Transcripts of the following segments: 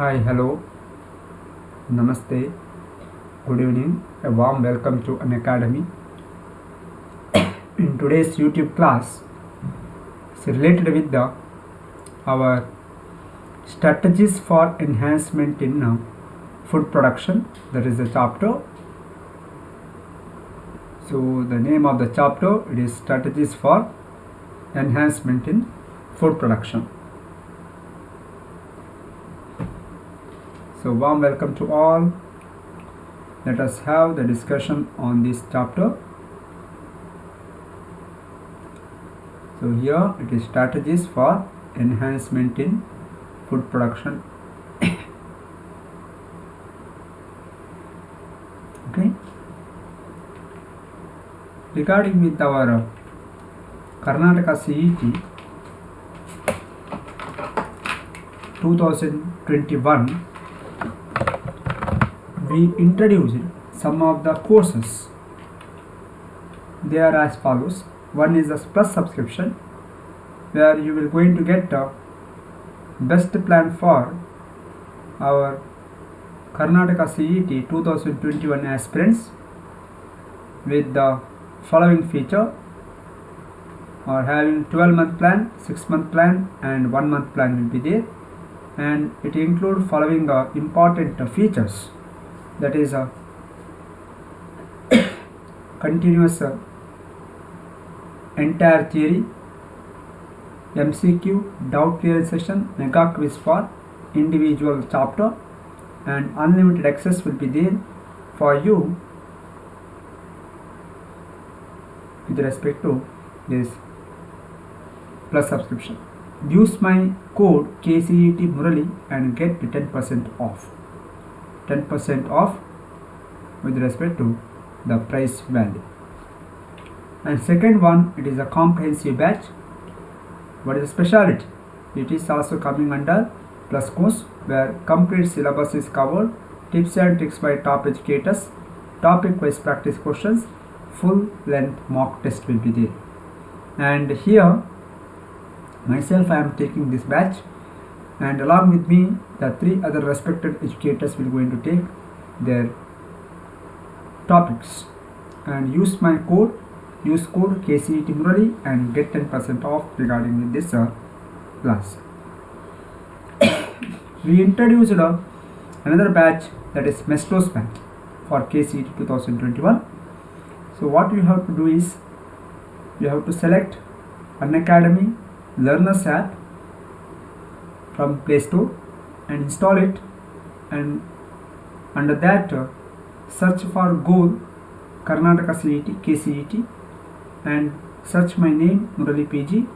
Hi, hello, namaste, good evening, a warm welcome to Unacademy. In today's YouTube class, it's related with our strategies for enhancement in food production. That is the chapter. So the name of the chapter, it is strategies for enhancement in food production. So warm welcome to all. Let us have the discussion on this chapter. So here it is strategies for enhancement in food production. Okay. Regarding with our Karnataka CET 2021, we introduced some of the courses. They are as follows. One is a plus subscription, where you will going to get a best plan for our Karnataka CET 2021 aspirants with the following feature, or having 12-month plan, 6-month plan and 1-month plan will be there, and it include following important features. That is a continuous entire theory, MCQ, doubt clearance session, mega quiz for individual chapter, and unlimited access will be there for you with respect to this plus subscription. Use my code KCET Murali and get 10% off. 10% off with respect to the price value. And second one, it is a comprehensive batch. What is the speciality? It is also coming under plus course, where complete syllabus is covered, tips and tricks by top educators, topic wise practice questions, full length mock test will be there. And here myself, I am taking this batch, and along with me the 3 other respected educators will going to take their topics, and use my code, use code KCET Murali and get 10% off regarding with this class. We introduced another batch, that is Mestos batch for KCET 2021. So what you have to do is, you have to select Unacademy Learners app from Play Store and install it, and under that search for goal Karnataka CET KCET and search my name Murali.P.G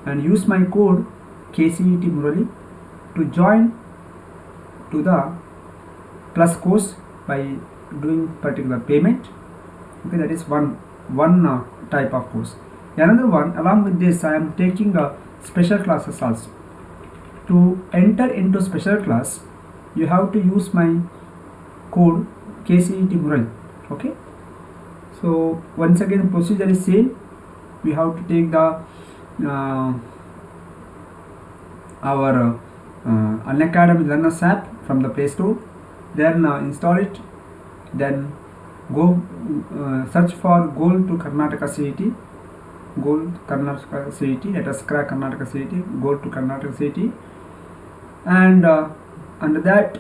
and use my code KCET Murali to join to the plus course by doing particular payment. Okay, that is one type of course. Another one, along with this, I am taking special classes also. To enter into special class, you have to use my code KCET Murali. Okay. So once again, the procedure is same. We have to take the our Unacademy Learners app from the Play Store, then install it, then go search for goal to Karnataka CET, goal to Karnataka CET, let us crack Karnataka CET, goal to Karnataka CET, and under that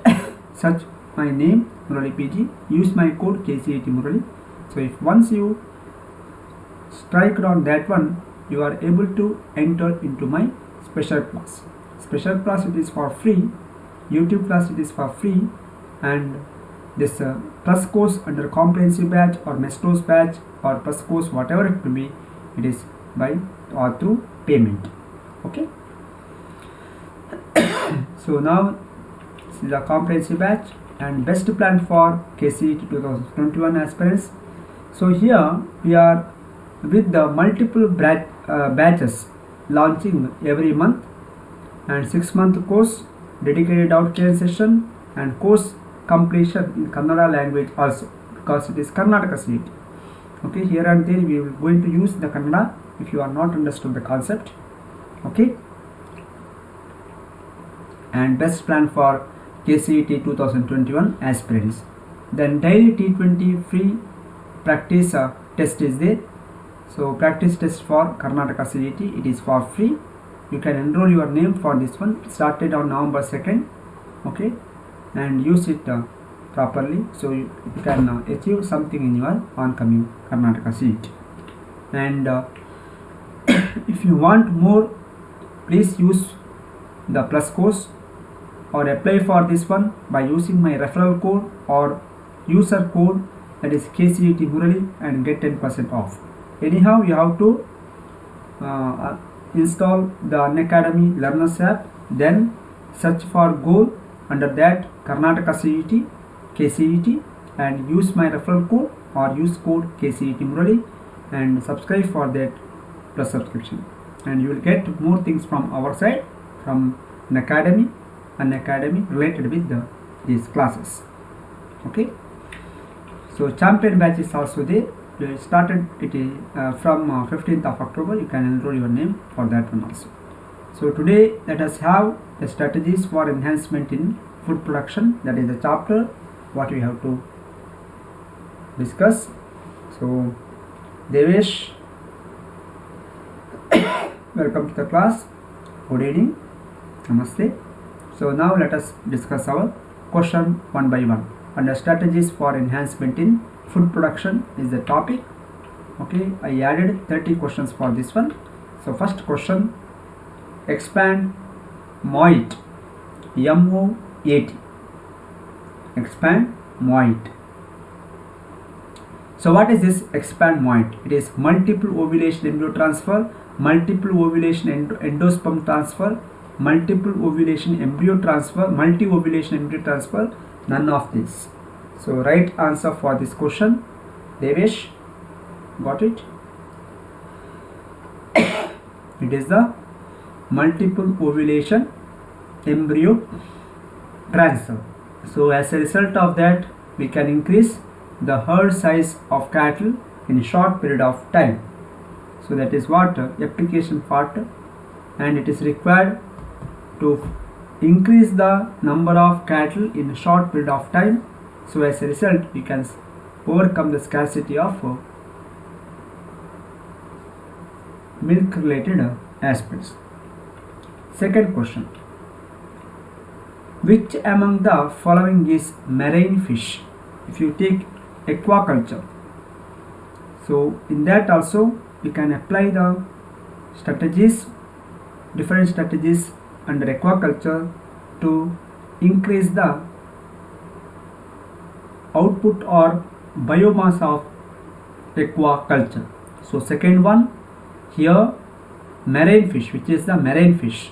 search my name Murali.P.G, use my code KCET Murali. So if once you strike on that one, you are able to enter into my special class. Special class, it is for free, YouTube class it is for free, and this plus course under comprehensive batch or Mestos batch or plus course, whatever it will be, it is by or through payment. Okay. So now this is a comprehensive batch and best plan for KCET 2021 aspirants. So here we are with the multiple batches launching every month, and 6-month course, dedicated doubt clearance session, and course completion in Kannada language also, because it is Karnataka CET. Okay, here and there we will going to use the Kannada if you are not understood the concept. Okay. And best plan for KCET 2021 aspirants. Then daily T20 free practice test is there. So practice test for Karnataka CET, it is for free. You can enroll your name for this one. Started on November 2nd, okay, and use it properly, so you can achieve something in your oncoming Karnataka CET. And if you want more, please use the plus course or apply for this one by using my referral code or user code, that is KCET Murali, and get 10% off. Anyhow, you have to install the Unacademy Learners app, then search for goal, under that Karnataka CET, KCET, and use my referral code or use code KCET Murali and subscribe for that plus subscription, and you will get more things from our side, from Unacademy related with these classes. Okay, so champion batch is also there. We started it from 15th of October. You can enroll your name for that one also. So today let us have the strategies for enhancement in food production. That is the chapter what we have to discuss. So Devesh, welcome to the class. Good evening. Namaste. So now let us discuss our question one by one. Under strategies for enhancement in food production is the topic. Okay, I added 30 questions for this one. So first question, expand MOIT, MOAT, expand MOIT. So what is this expand MOIT? It is multiple ovulation embryo transfer, multiple ovulation endosperm transfer, multiple ovulation embryo transfer, multi-ovulation embryo transfer, none of this. So right answer for this question, Devesh, got it? It is the multiple ovulation embryo transfer. So as a result of that, we can increase the herd size of cattle in a short period of time. So that is what application part, and it is required to increase the number of cattle in a short period of time. So as a result, we can overcome the scarcity of milk related aspects. Second question, which among the following is marine fish? If you take aquaculture, so in that also you can apply the strategies, different strategies under aquaculture to increase the output or biomass of aquaculture. So second one here, marine fish, which is the marine fish.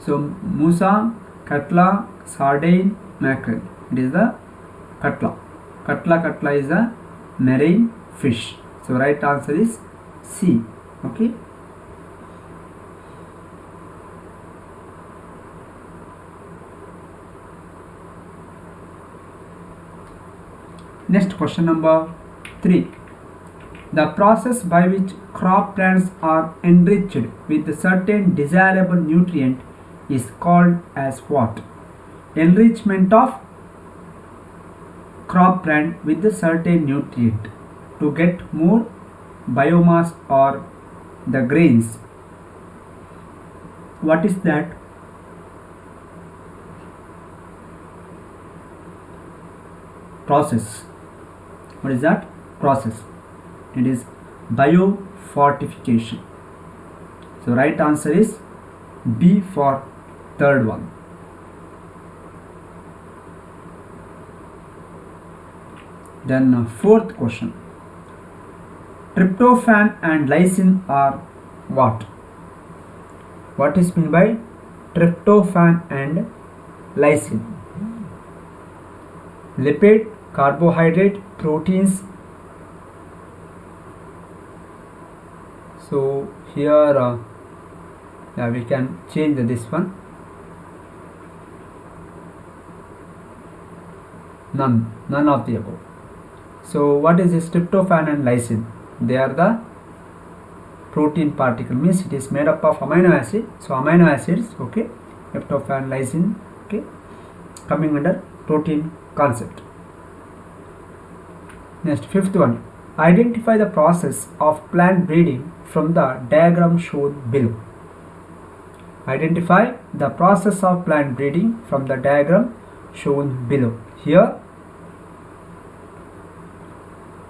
So musa, katla, sardine, mackerel, it is the katla. Katla is a marine fish. So right answer is C. Okay. Next question number 3. The process by which crop plants are enriched with a certain desirable nutrient is called as what? Enrichment of crop plant with a certain nutrient to get more biomass or the grains. What is that? Process. What is that? Process. It is biofortification. So right answer is B for third one. Then fourth question, tryptophan and lysine are what? What is meant by tryptophan and lysine? Lipid, carbohydrate, proteins. So here we can change this one. None of the above. So what is this tryptophan and lysine? They are the protein particle, means it is made up of amino acid. So amino acids, okay, tryptophan, lysine, okay, coming under protein concept. Next, fifth one, identify the process of plant breeding from the diagram shown below. Identify the process of plant breeding from the diagram shown below. Here,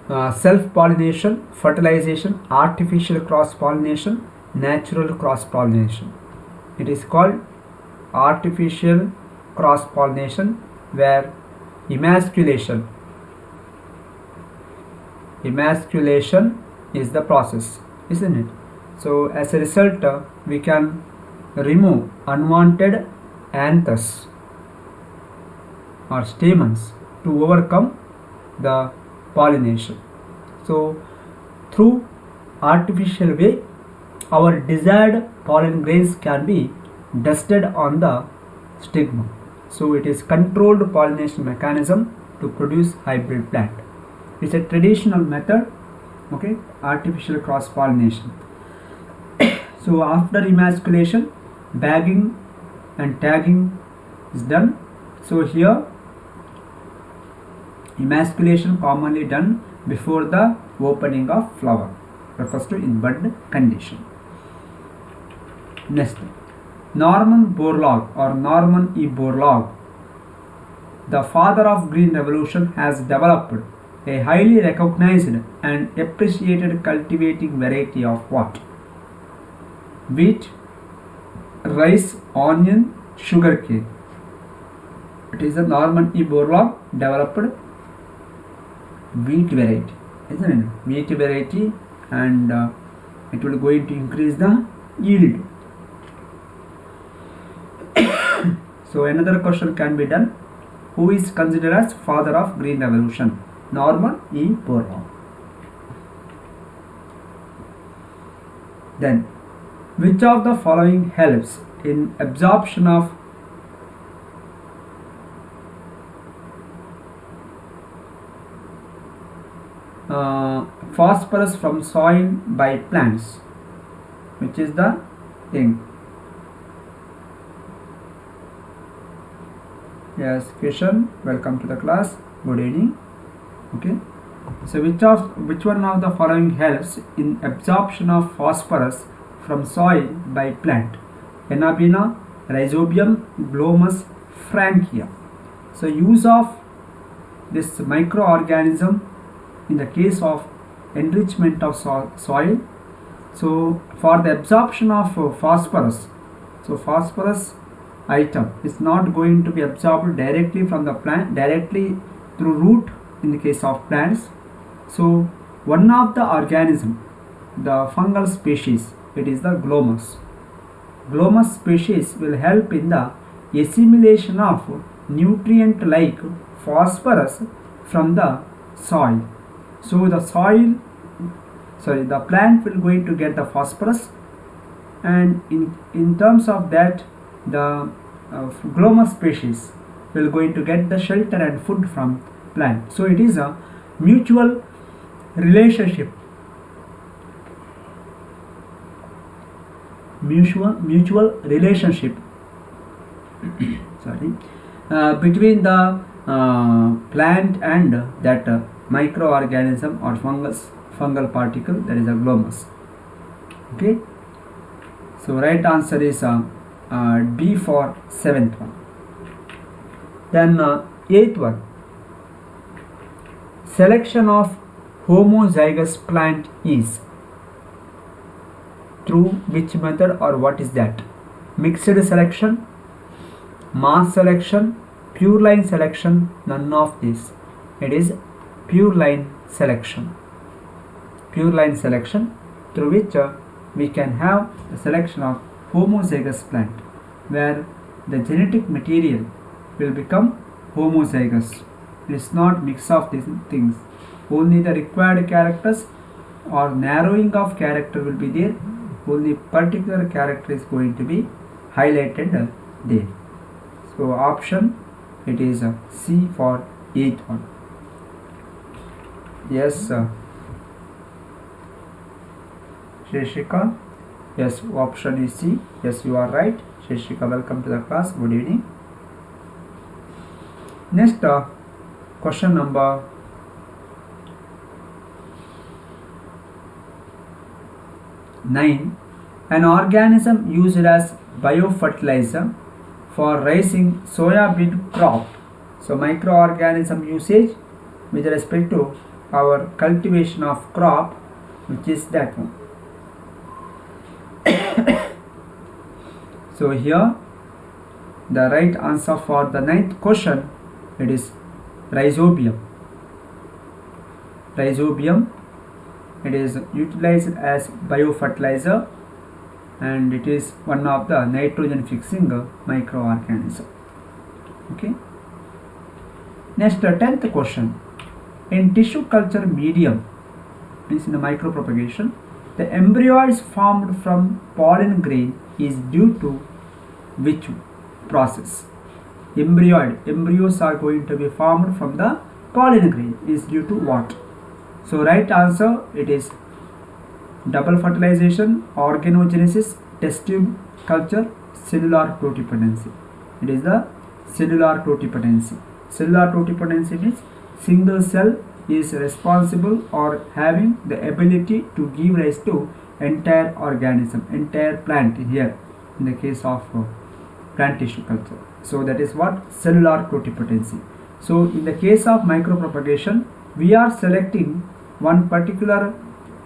self-pollination, fertilization, artificial cross-pollination, natural cross-pollination. It is called artificial cross-pollination, where emasculation is the process, isn't it? So as a result, we can remove unwanted anthers or stamens to overcome the pollination. So through artificial way, our desired pollen grains can be dusted on the stigma. So it is controlled pollination mechanism to produce hybrid plant. It's a traditional method, okay, artificial cross pollination. So after emasculation, bagging and tagging is done. So here, emasculation commonly done before the opening of flower, refers to in bud condition. Next, Norman Borlaug or Norman E. Borlaug, the father of Green Revolution, has developed a highly recognized and appreciated cultivating variety of what? Wheat, rice, onion, sugarcane. It is the Norman E. Borlaug developed wheat variety, isn't it? Wheat variety, and it will going to increase the yield. So another question can be done. Who is considered as father of Green Revolution? Norman E. Borlaug. Then, which of the following helps in absorption of phosphorus from soil by plants? Which is the thing? Yes, question. Welcome to the class. Good evening. Okay. So which one of the following helps in absorption of phosphorus from soil by plant? Enabina, Rhizobium, Glomus, Frankia. So use of this microorganism in the case of enrichment of soil. So for the absorption of phosphorus, so phosphorus item is not going to be absorbed directly from the plant, directly through root in the case of plants. So one of the organism, the fungal species, it is the Glomus. Glomus species will help in the assimilation of nutrient like phosphorus from the soil. So the the plant will going to get the phosphorus, and in terms of that, the Glomus species will going to get the shelter and food from plant. So it is a mutual relationship, between the plant and that microorganism or fungal particle, that is a Glomus. Okay, so right answer is D for 7th one. Then 8th one, selection of homozygous plant is through which method, or what is that? Mixed selection, mass selection, pure line selection, none of this. It is pure line selection. Pure line selection, through which we can have the selection of homozygous plant, where the genetic material will become homozygous. It is not mix of these things. Only the required characters or narrowing of character will be there. Only particular character is going to be highlighted there. So option, it is C for 8th one. Yes, Shrishika. Yes, option is C. Yes, you are right. Shrishika, welcome to the class. Good evening. Next, question number 9. An organism used as biofertilizer for raising soya bean crop. So microorganism usage with respect to our cultivation of crop, which is that one. So here the right answer for the 9th question, it is rhizobium. Rhizobium, it is utilized as biofertilizer and it is one of the nitrogen fixing microorganism. Okay. Next, 10th question. In tissue culture medium, means in the micropropagation, the embryoids formed from pollen grain is due to which process? Embryos are going to be formed from the pollen grain is due to what? So right answer, it is double fertilization, organogenesis, test tube culture, cellular totipotency. It is the cellular totipotency. Cellular totipotency means single cell is responsible or having the ability to give rise to entire organism, entire plant here in the case of plant tissue culture. So that is what cellular totipotency. So in the case of micropropagation, we are selecting one particular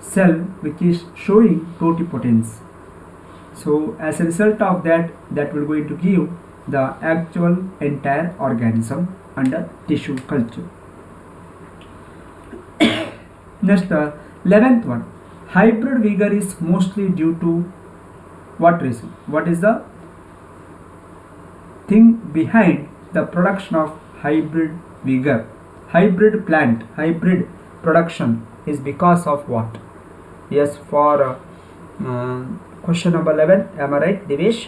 cell which is showing totipotency. So as a result of that, that will going to give the actual entire organism under tissue culture. Next, 11th one. Hybrid vigor is mostly due to what reason? What is the thing behind the production of hybrid vigor? Hybrid plant, hybrid production is because of what? Yes, for question number 11, am I right, Devesh?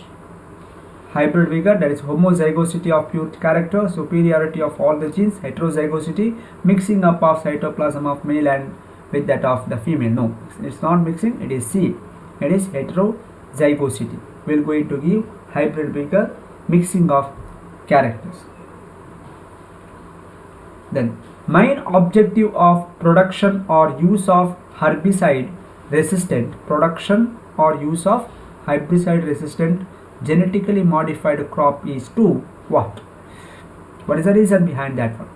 Hybrid vigor, that is homozygosity of pure character, superiority of all the genes, heterozygosity, mixing up of cytoplasm of male and with that of the female. No, it's not mixing, it is C. It is heterozygosity. We are going to give hybrid vigor, mixing of characters. Then, main objective of production or use of herbicide resistant, production or use of herbicide resistant genetically modified crop is to what? What is the reason behind that one?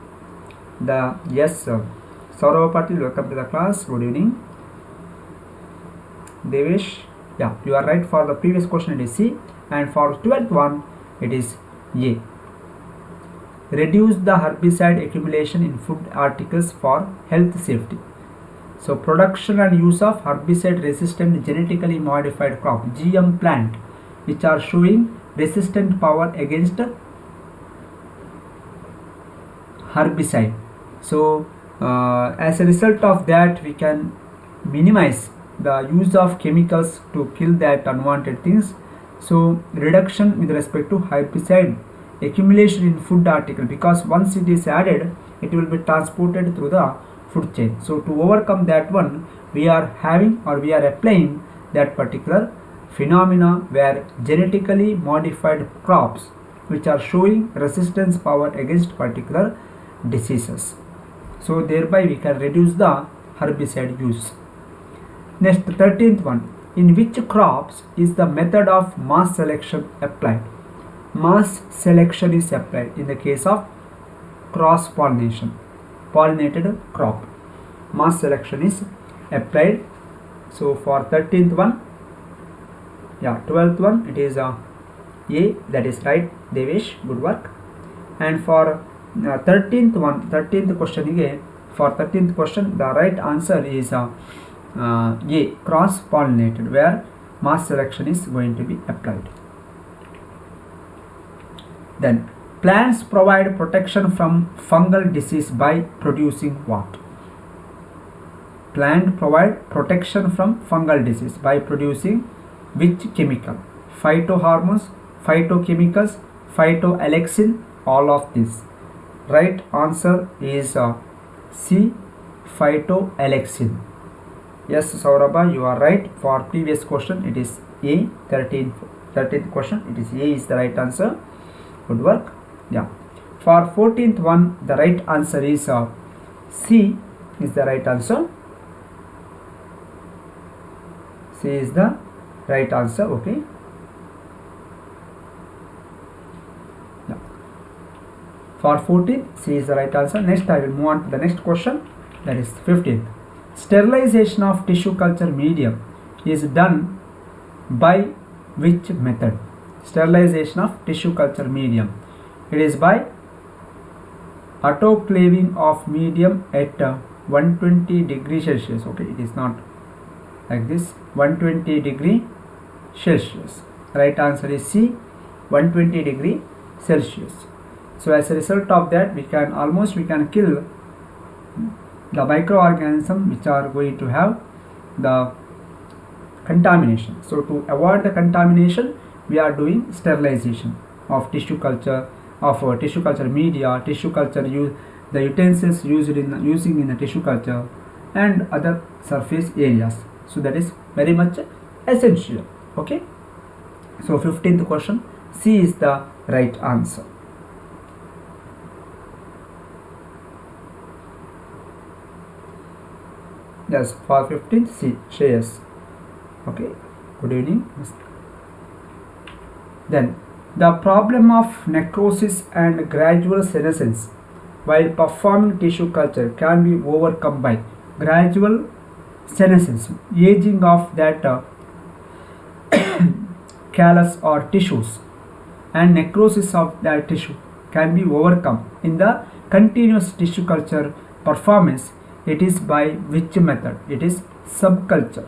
The yes, Saurav Patil, welcome to the class. Good evening. Devesh, yeah, you are right. For the previous question, it is C, and for 12th one, it is A. Reduce the herbicide accumulation in food articles for health safety. So production and use of herbicide resistant genetically modified crop, GM plant, which are showing resistant power against herbicide. So as a result of that, we can minimize the use of chemicals to kill that unwanted things. So reduction with respect to herbicide accumulation in food article, because once it is added, it will be transported through the food chain. So to overcome that one, we are having or we are applying that particular phenomena where genetically modified crops which are showing resistance power against particular diseases. So thereby we can reduce the herbicide use. Next, 13th one. In which crops is the method of mass selection applied? Mass selection is applied in the case of cross pollination, pollinated crop. Mass selection is applied. So for 13th one, yeah, 12th one, it is A, that is right, Devesh, good work. And for 13th one, 13th question again, for 13th question, the right answer is A, cross pollinated, where mass selection is going to be applied. Then plants provide protection from fungal disease by producing what? Plant provide protection from fungal disease by producing which chemical? Phytohormones, phytochemicals, phytoalexin, all of this. Right answer is C, phytoalexin. Yes, Saurabha, you are right. For previous question, it is A. 13th question, it is A is the right answer. Good work. Yeah. For 14th one, the right answer is C is the right answer. C is the right answer. Okay. Yeah. For 14th, C is the right answer. Next, I will move on to the next question. That is 15th. Sterilization of tissue culture medium is done by which method? Sterilization of tissue culture medium. It is by autoclaving of medium at 120 degrees Celsius. Okay, it is not like this. 120 degree Celsius. Right answer is C. 120 degree Celsius. So as a result of that, we can kill the microorganisms which are going to have the contamination. So to avoid the contamination, we are doing sterilization of tissue culture, media, tissue culture the utensils using in the tissue culture, and other surface areas. So that is very much essential. Okay. So 15th question, C is the right answer. Yes, for 15th, C. Shreyas. Okay. Good evening. Then the problem of necrosis and gradual senescence while performing tissue culture can be overcome by gradual senescence, aging of that callus or tissues, and necrosis of that tissue can be overcome in the continuous tissue culture performance. It is by which method? It is subculture.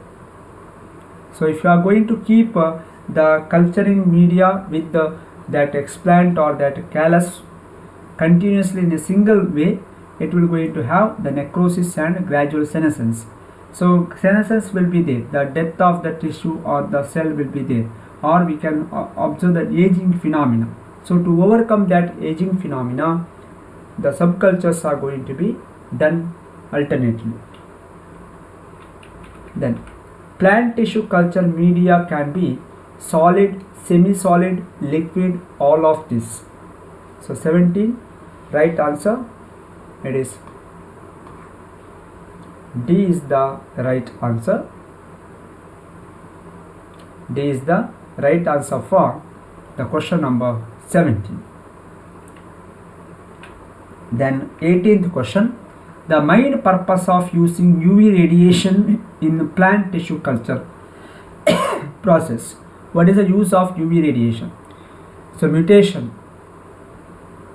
So if you are going to keep the culturing media with that explant or that callus continuously in a single way, it will going to have the necrosis and gradual senescence. So senescence will be there, the depth of the tissue or the cell will be there, or we can observe the aging phenomena. So to overcome that aging phenomena, the subcultures are going to be done alternately. Then plant tissue culture media can be solid, semi-solid, liquid, all of this. So 17, right answer, it is D is the right answer. D is the right answer for the question number 17. Then 18th question. The main purpose of using UV radiation in plant tissue culture process. What is the use of UV radiation? So mutation,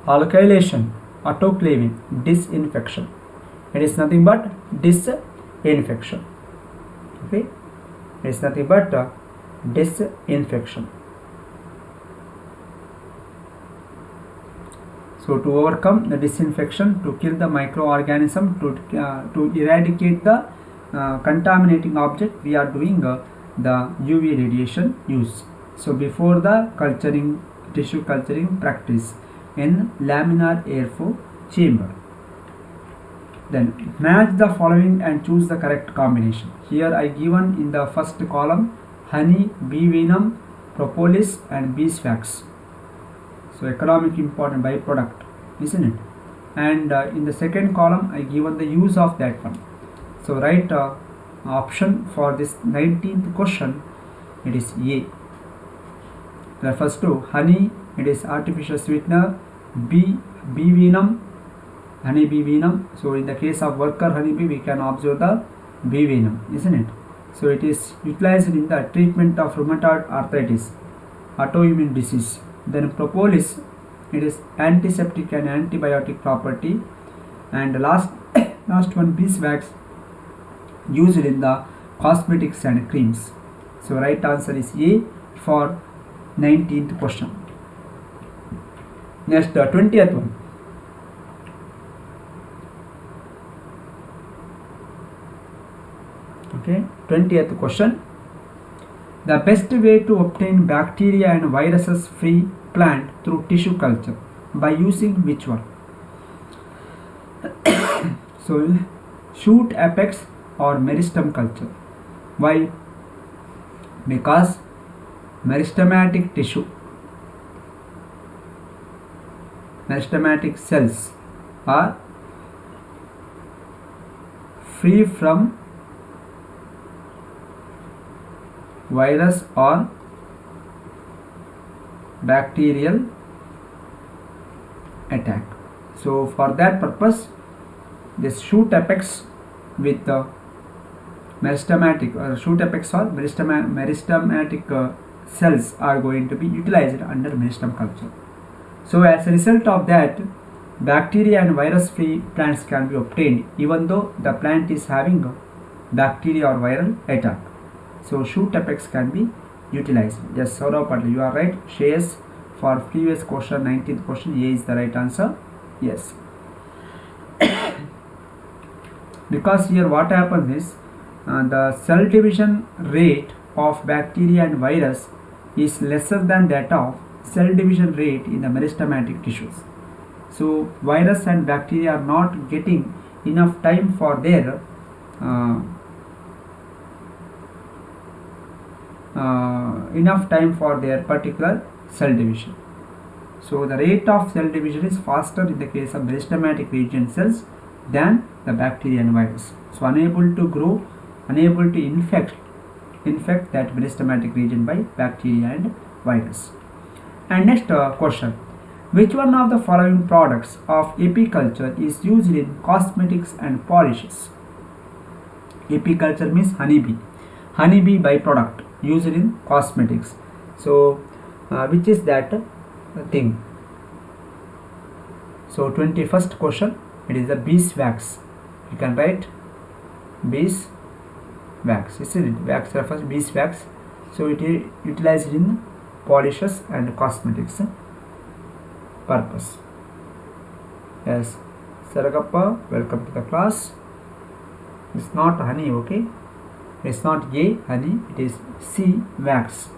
alkylation, autoclaving, disinfection. It is nothing but disinfection. Okay, it is nothing but disinfection. So to overcome the disinfection, to kill the microorganism, to eradicate the contaminating object, we are doing the UV radiation use. So before the tissue culturing practice in laminar airflow chamber. Then match the following and choose the correct combination. Here I given in the first column honey, bee venom, propolis and beeswax. So economic important byproduct, isn't it? And in the second column I given the use of that one. So right option for this 19th question, it is A. Refers to honey, it is artificial sweetener, bee venom, honey bee venom. So in the case of worker honeybee, we can observe the bee venom, isn't it? So it is utilized in the treatment of rheumatoid arthritis, autoimmune disease. Then propolis, it is antiseptic and antibiotic property. And last one, beeswax, used in the cosmetics and creams. So right answer is A for 19th question. Next 20th one. Okay, 20th question. The best way to obtain bacteria and viruses free plant through tissue culture, by using which one? So shoot apex or meristem culture. Why? Because meristematic tissue, meristematic cells are free from virus or bacterial attack. So for that purpose, this shoot apex with the meristematic shoot apex or meristematic cells are going to be utilized under meristem culture. So as a result of that, bacteria and virus free plants can be obtained even though the plant is having a bacteria or viral attack. So shoot apex can be utilized. Yes, Saurav Patil, you are right. Shares for previous question, 19th question, A is the right answer. Yes. Because here what happens is the cell division rate of bacteria and virus is lesser than that of cell division rate in the meristematic tissues. So virus and bacteria are not getting enough time for their particular cell division. So the rate of cell division is faster in the case of meristematic region cells than the bacteria and virus. So unable to grow, unable to infect that meristematic region by bacteria and virus. And next question. Which one of the following products of apiculture is used in cosmetics and polishes? Apiculture means honeybee. Honeybee byproduct used in cosmetics. So which is that thing? So 21st question, it is the beeswax. You can write beeswax, isn't it? Wax refers beeswax. So it is utilized in polishes and cosmetics purpose. Yes, Saragappa, welcome to the class. It's not honey, okay? It's not A, honey, it is C, wax.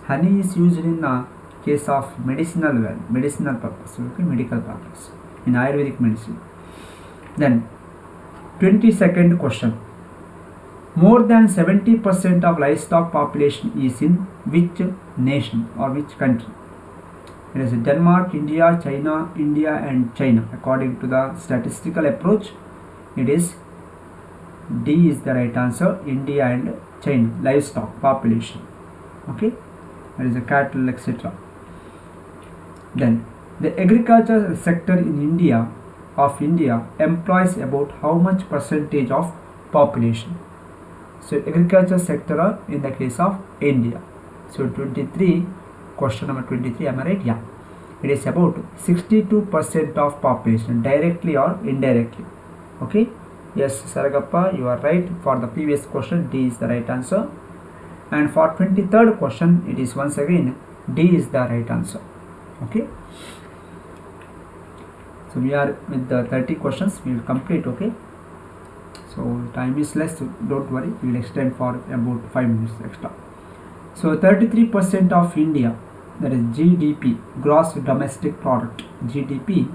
Honey is used in the case of medicinal purpose, okay, medical purpose, in Ayurvedic medicine. Then 22nd question. More than 70% of livestock population is in which nation or which country? It is Denmark, India, China, India and China. According to the statistical approach, it is D is the right answer, India and China, livestock population. Okay, that is a cattle, etc. Then the agriculture sector in India employs about how much percentage of population? So agriculture sector in the case of India. So 23, question number 23, am I right? Yeah. It is about 62% of population, directly or indirectly. Okay. Yes, Saragappa, you are right. For the previous question, D is the right answer. And for 23rd question, it is once again D is the right answer. Okay. So we are with the 30 questions. We will complete. Okay. So time is less. So don't worry. We will extend for about 5 minutes extra. So 33% of India, that is GDP, gross domestic product, GDP,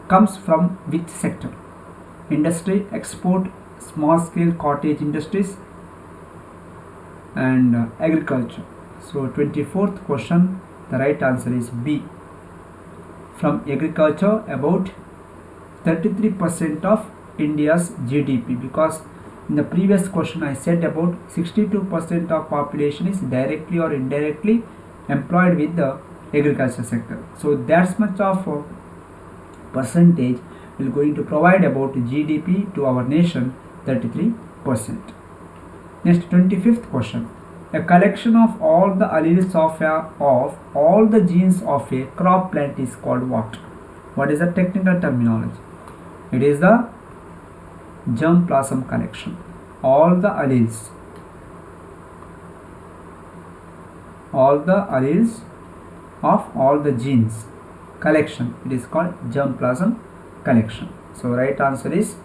comes from which sector? Industry, export, small scale cottage industries and agriculture. So 24th question, the right answer is B. From agriculture, about 33% of India's GDP, because in the previous question I said about 62% of population is directly or indirectly employed with the agriculture sector. So that's much of a percentage will going to provide about GDP to our nation, 33%. Next, 25th question. A collection of all the alleles of all the genes of a crop plant is called what? What is the technical terminology? It is the germplasm collection. All the alleles of all the genes collection, it is called germplasm collection. So right answer is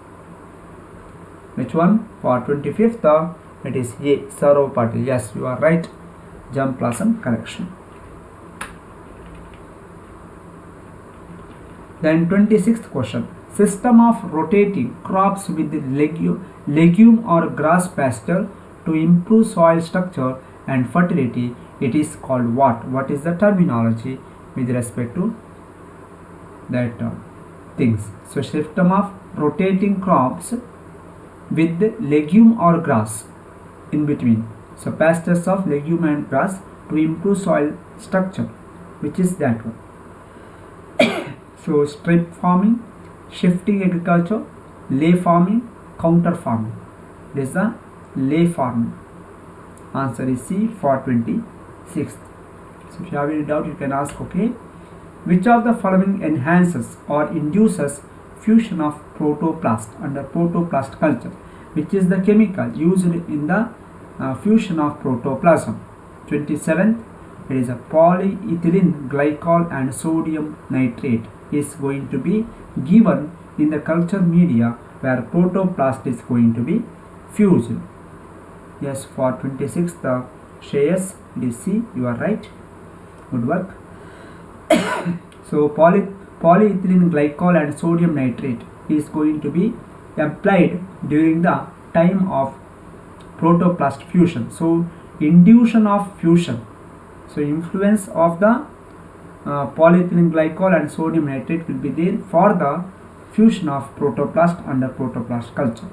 which one? For 25th, it is A, Saurav Patil. Yes, you are right. Germplasm collection. Then 26th question. system of rotating crops with legume or grass pasture to improve soil structure and fertility, it is called what? What is the terminology with respect to that things? So system of rotating crops with legume or grass in between. So pastures of legume and grass to improve soil structure, which is that one. So strip farming, shifting agriculture, lay farming, counter farming. This is the lay farming. Answer is C for 26th. So if you have any doubt, you can ask. Okay, which of the following enhances or induces fusion of protoplast under protoplast culture? Which is the chemical used in the fusion of protoplasm? 27th, it is a polyethylene glycol and sodium nitrate is going to be given in the culture media where protoplast is going to be fused. Yes, for 26th, Shreyas, it is C, you are right. Good work. So polyethylene glycol and sodium nitrate is going to be applied during the time of protoplast fusion. So induction of fusion. So influence of the polyethylene glycol and sodium nitrate will be there for the fusion of protoplast under protoplast culture.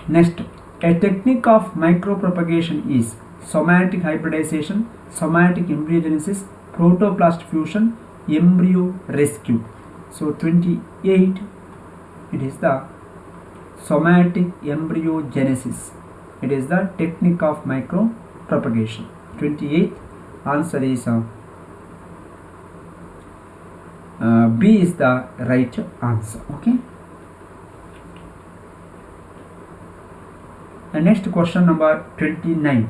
Next, a technique of micropropagation is somatic hybridization, somatic embryogenesis, protoplast fusion, embryo rescue. So 28, it is the somatic embryogenesis. It is the technique of micropropagation. 28, answer is B is the right answer. Okay. And next question number 29.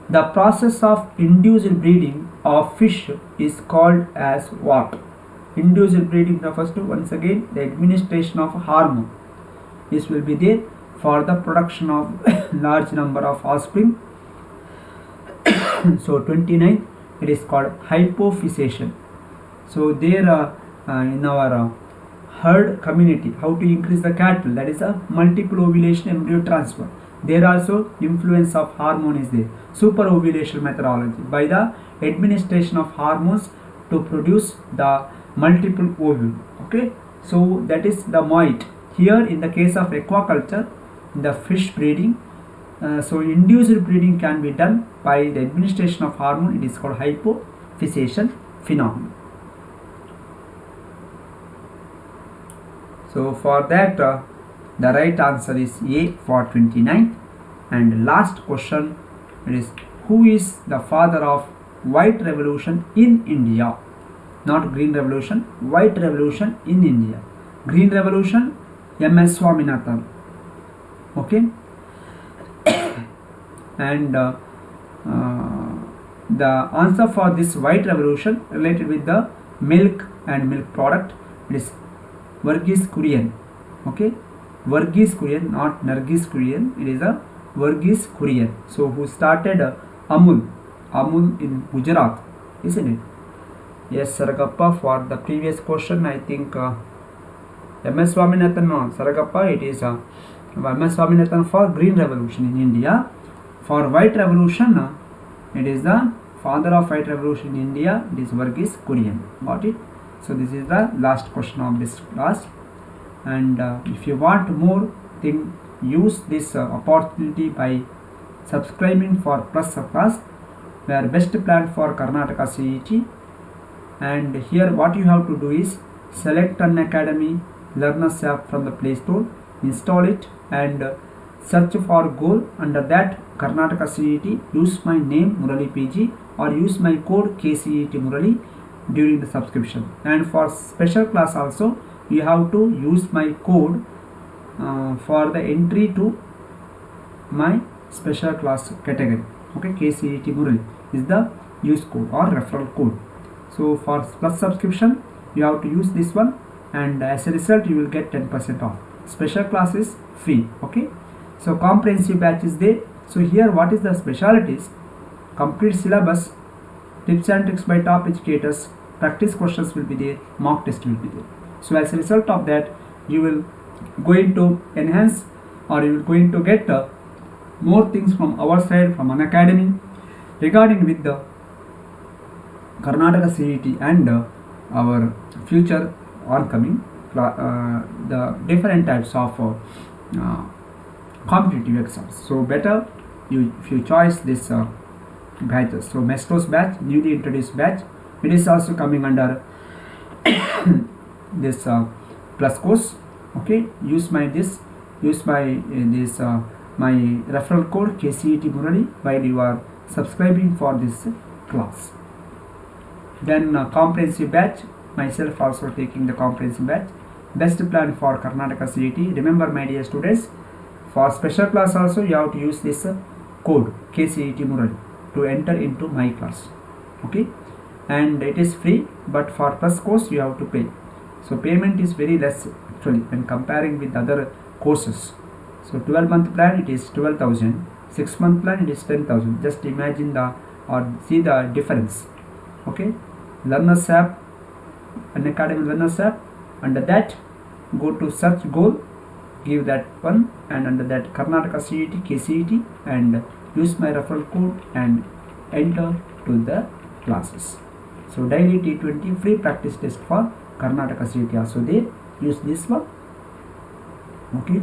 The process of induced breeding of fish is called as what? Induced breeding refers to, once again, the administration of hormone. This will be there for the production of large number of offspring. So 29, it is called hypophyseation. So there in our herd community, how to increase the cattle, that is a multiple ovulation embryo transfer. There also influence of hormone is there. Super ovulation methodology, by the administration of hormones to produce the multiple ovule. Okay, so that is the moit. Here in the case of aquaculture, in the fish breeding, so induced breeding can be done by the administration of hormone. It is called hypophyseation phenomenon. So for that, the right answer is A for 29. And last question, it is, who is the father of white revolution in India? Not green revolution, white revolution in India. Green revolution, M.S. Swaminathan. Okay. And the answer for this white revolution related with the milk and milk product, it is Verghese Kurian. Okay, Verghese Kurian, not Nargis Kurian. It is a Verghese Kurian. So who started Amul in Gujarat, isn't it? Yes, Saragappa. For the previous question, I think M.S. Swaminathan, no, Saragappa, it is M.S. Swaminathan for green revolution in India. For white revolution, it is the father of white revolution in India. It is Verghese Kurian. Got it? So this is the last question of this class. And if you want more thing, use this opportunity by subscribing for Plus class, where best plan for Karnataka CET. And here what you have to do is select Unacademy Learners app from the Play Store, install it and search for goal. Under that Karnataka CET, use my name Murali.P.G or use my code KCET Murali during the subscription. And for special class also, you have to use my code for the entry to my special class category. Okay, KCET Murali is the use code or referral code. So for plus subscription, you have to use this one, and as a result you will get 10% off. Special class is free. Okay, so comprehensive batch is there. So here what is the specialties? Complete syllabus, tips and tricks by top educators, practice questions will be there, mock test will be there. So as a result of that, you will going to enhance, or you will going to get more things from our side, from Unacademy, regarding with the Karnataka CET and our future oncoming the different types of competitive exams. So better if you choose this batches. So Mestos batch, newly introduced batch, it is also coming under this plus course. Okay, use my this my referral code KCET Murali while you are subscribing for this class. Then comprehensive batch, myself also taking the comprehensive batch. Best plan for Karnataka CET. Remember, my dear students, for special class also you have to use this code KCET Murali to enter into my class. Okay, and it is free, but for plus course you have to pay. So payment is very less actually when comparing with other courses. So 12-month plan it is 12,000, 6-month plan it is 10,000. Just imagine the or see the difference. Okay, learners app, Unacademy learners app. Under that, go to search goal, give that one, and under that Karnataka CET KCET, and use my referral code and enter to the classes. So daily T20 free practice test for Karnataka CET also there. Use this one. Okay.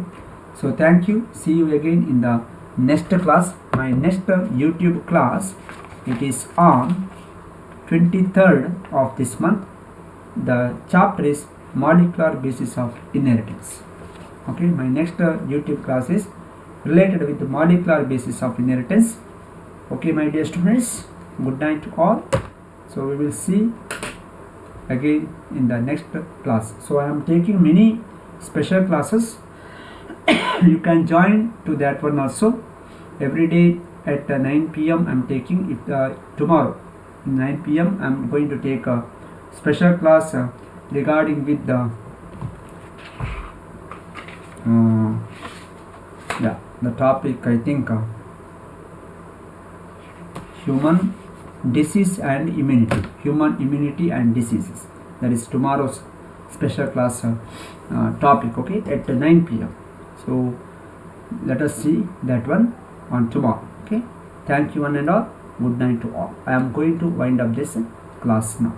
So thank you. See you again in the next class. My next YouTube class, it is on 23rd of this month. The chapter is molecular basis of inheritance. Okay, my next YouTube class is related with the molecular basis of inheritance. Okay, my dear students, good night to all. So we will see again in the next class. So I am taking many special classes. You can join to that one also. Every day at 9 p.m. I am taking it. Tomorrow 9 p.m. I am going to take a special class regarding with the the topic, I think human disease and immunity, human immunity and diseases. That is tomorrow's special class topic. Okay, at 9 p.m. So let us see that one on tomorrow. Okay, thank you one and all. Good night to all. I am going to wind up this class now.